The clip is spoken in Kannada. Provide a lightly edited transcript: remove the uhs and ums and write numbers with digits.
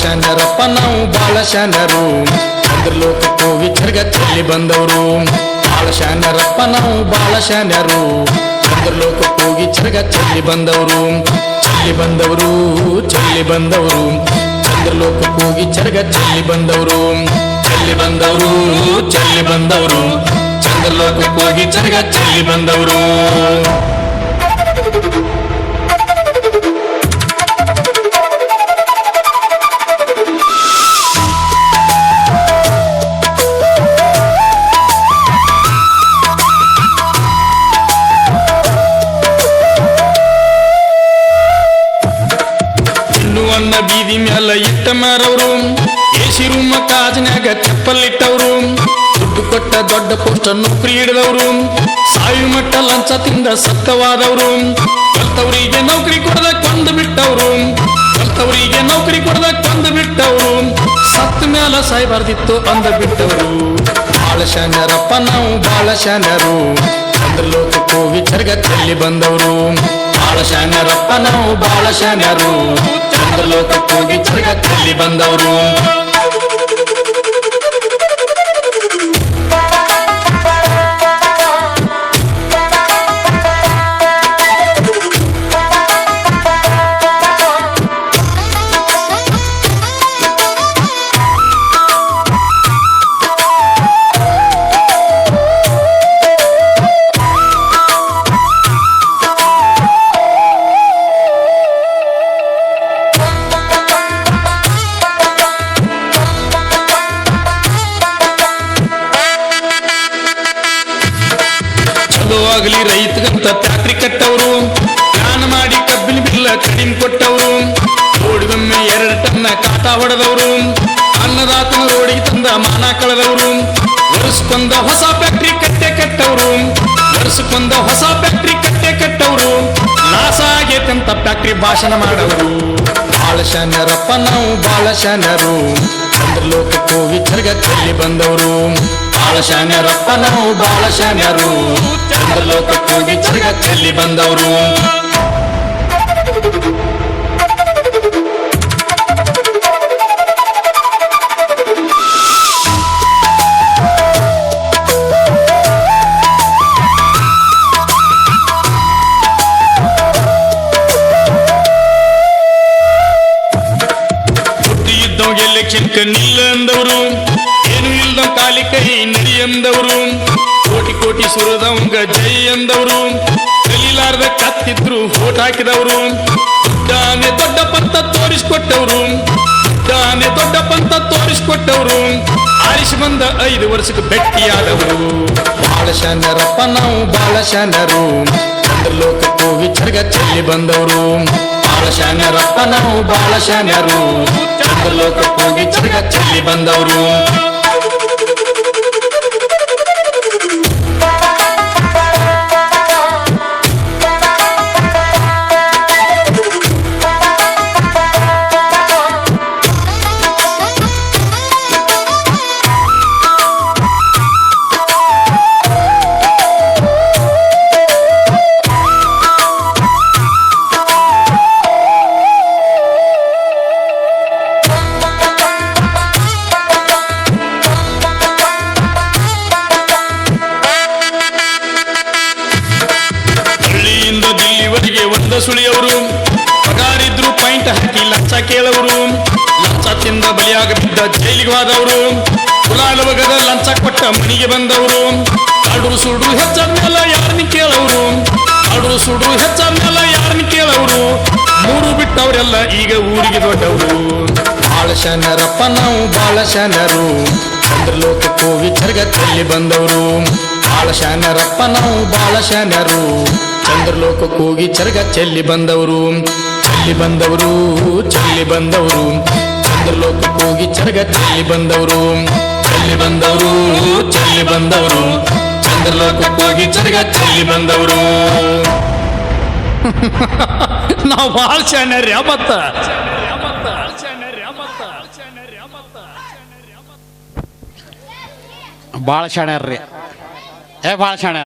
ಶಾನ್ಯರಪ್ಪ ನಾವು ಬಾಳ ಶಾನ್ಯರು ಚಂದ್ರಲೋಕಕ್ಕೂ ವಿಚರ್ಗ ಚೆಲ್ಲಿ ಬಂದವರು ಬಾಳ ಶಾನ್ಯರಪ್ಪ ನಾವು ಬಾಳ ಶಾನ್ಯರು ಚಂದ್ರಲೋಕಕ್ಕೂ ವಿಚರ್ಗ ಚೆಲ್ಲಿ ಬಂದವರು ಚೆಲ್ಲಿ ಬಂದವರು ಚೆಲ್ಲಿ ಬಂದವರು ಚಂದ್ರಲೋಕಕ್ಕೂ ವಿಚರ್ಗ ಚೆಲ್ಲಿ ಬಂದವರು ಚೆಲ್ಲಿ ಬಂದವರು ಚೆಲ್ಲಿ ಬಂದವರು ಚಂದ್ರಲೋಕಕ್ಕೂ ವಿಚರ್ಗ ಚೆಲ್ಲಿ ಬಂದವರು ಬೀದಿ ಮ್ಯಾಲ ಇಟ್ಟ ಮಾರವರು ಎಸಿ ರೂಮ ಕಾಜಿನಾಗ ಚಪ್ಪಲಿಟ್ಟವರು ದುಡ್ಡು ಕೊಟ್ಟ ದೊಡ್ಡ ಪೋಸ್ಟ್ ನೌಕರಿ ಹಿಡಿದವರು ಸಾಯು ಮಟ್ಟ ಲಂಚ ತಿಂದ ಸತ್ತವಾದವರು ಕಲ್ತವರಿಗೆ ನೌಕರಿ ಕೊಡದ ಕೊಂದು ಬಿಟ್ಟವರು ಕಲ್ತವರಿಗೆ ನೌಕರಿ ಕೊಡದ ಕೊಂದು ಬಿಟ್ಟವರು ಸತ್ತ ಮ್ಯಾಲ ಸಾಯ್ಬಾರ್ದಿತ್ತು ಅಂದ ಬಿಟ್ಟವರು ಬಾಳ ಶಾನ್ಯರಪ್ಪ ನಾವು ಬಾಳ ಶಾನ್ಯರು ಚಂದ್ರಲೋಕಕ್ಕೂ ವಿಚರ್ಗ ಚೆಲ್ಲಿ ಬಂದವರು ಬಾಳ ಶಾನ್ಯರಪ್ಪ ನಾವು ಬಾಳ ಶಾನ್ಯರು ಚಂದ್ರಲೋಕಕ್ಕೂ ವಿಚರ್ಗ ಚೆಲ್ಲಿ ಬಂದವರು ಆಗಲಿ ರೈತಗಂತ ಫ್ಯಾಕ್ಟ್ರಿ ಕಟ್ಟವರು ಪ್ಲಾನ್ ಮಾಡಿ ಕಬ್ಬಿನ ಬಿಲ್ಲ ಕಡಿಮೆ ಕೊಟ್ಟವರು ರೋಡಿಗೊಮ್ಮೆ 2 ಟನ್ ಕಾಟ ಹೊಡೆದವರು ಅನ್ನದಾತನ ರೋಡಿಗೆ ತಂದ ಮಾನ ಕಳೆದವರು ವರ್ಷಕ್ಕೊಂದ ಹೊಸ ಫ್ಯಾಕ್ಟ್ರಿ ಕಟ್ಟೆ ಕಟ್ಟವರು ವರ್ಷಕ್ಕೊಂದ ಹೊಸ ಫ್ಯಾಕ್ಟ್ರಿ ಕಟ್ಟೆ ಕಟ್ಟವರು ನಾಶ ಆಗೇತಂತ ಫ್ಯಾಕ್ಟ್ರಿ ಭಾಷಣ ಮಾಡವರು ಬಾಳ ಶಾನ್ಯರಪ್ಪ ನಾವು ಬಾಳ ಶಾನ್ಯರು ಚಂದ್ರಲೋಕಕ್ಕೂ ವಿಚರ್ಗ ಚೆಲ್ಲಿ ಬಂದವರು ಬಾಳ ಶಾನ್ಯರಪ್ಪ ನಾವು ಬಾಳ ಶಾನ್ಯರು ಚಂದ್ರಲೋಕಕ್ಕೂ ವಿಚರ್ಗ ಚೆಲ್ಲಿ ಬಂದವರು ಹುಟ್ಟಿ ಇದ್ದವಾಗ ಎಲೆಕ್ಷನ್ಕ ನಿಲ್ಲ ಅಂದವರು ಏನು ಇಲ್ದ ಕಾಲಿ ಕೈ ನಡಿ ಅಂದವರು ಕೋಟಿ ಕೋಟಿ ಸುರದವಂಗ ಜೈ ಅಂದವರು ಕಲೀಲಾರ್ದ ಕತ್ತಿದ್ರು ಓಟ್ ಹಾಕಿದವರು ದಾನೆ ದೊಡ್ಡ ಪಂತ ತೋರಿಸ್ಕೊಟ್ಟವರು ದಾನೆ ದೊಡ್ಡ ಪಂತ ತೋರಿಸ್ಕೊಟ್ಟವರು ಆರಿಸಿ ಬಂದ 5 ವರ್ಷಕ್ಕೆ ಭೇಟಿಯಾದವರು ಬಾಳ ಶಾನ್ಯರಪ್ಪ ನಾವು ಬಾಳ ಶಾನ್ಯರು ಚಂದ್ರಲೋಕಕ್ಕೂ ವಿಚರ್ಗ ಚೆಲ್ಲಿ ಬಂದವರು ಬಾಳ ಶಾನ್ಯರಪ್ಪ ನಾವು ಬಾಳ ಶಾನ್ಯರು ಚಂದ್ರಲೋಕಕ್ಕೂ ವಿಚರ್ಗ ಚೆಲ್ಲಿ ಬಂದವರು ಸುಳಿಯವರು ಪಗಾರಿದ್ರು ಪಾಯಿಂಟ್ ಹಾಕಿ ಲಂಚ ಕೇಳವರು ಲಂಚ ತಿಂದ ಬಲಿಯಾಗ ಬಿದ್ದ ಜೈಲಿಗೆ ಹೋದವರು ಕುಲಾಲವಗದ ಲಂಚ ಕೊಟ್ಟ ಮನೆಗೆ ಬಂದವರು ಕಾಡು ಸುಡು ಹೆಚ್ಚಾದ ಮೇಲೆ ಯಾರನ್ನ ಕೇಳವರು ಕಾಡು ಸುಡು ಹೆಚ್ಚಾದ ಮೇಲೆ ಯಾರನ್ನ ಕೇಳವರು ಮೂರು ಬಿಟ್ಟವರೆಲ್ಲ ಈಗ ಊರಿಗೆ ದೊಡ್ಡವರು ಬಾಳ ಶಾನ್ಯರಪ್ಪ ನಾವು ಬಾಳ ಶಾನ್ಯರು ಚಂದ್ರಲೋಕಕ್ಕೂ ವಿಚರ್ಗ ಚೆಲ್ಲಿ ಬಂದವರು ಬಾಳ ಶಾನ್ಯರಪ್ಪ ನಾವು ಬಾಳ ಶಾನ್ಯರು ಚಂದ್ರಲೋಕಕ್ಕೂ ವಿಚರ್ಗ ಚೆಲ್ಲಿ ಬಂದವರು ಚೆಲ್ಲಿ ಬಂದವರು ಚೆಲ್ಲಿ ಬಂದವರು ಚಂದ್ರಲೋಕಕ್ಕೂ ವಿಚರ್ಗ ಚೆಲ್ಲಿ ಬಂದವರು ಚೆಲ್ಲಿ ಬಂದವರು ಚೆಲ್ಲಿ ಬಂದವರು ಚಂದ್ರಲೋಕಕ್ಕೂ ವಿಚರ್ಗ ಚೆಲ್ಲಿ ಬಂದವರು ನಾವು ಬಾಳ ಶಾನ್ಯರ್ಯ ಮತ್ತ ಬಾಳ ಶಾಣ್ಯಾರ್ರಿ ಭಾಳ ಶಾಣ್ಯ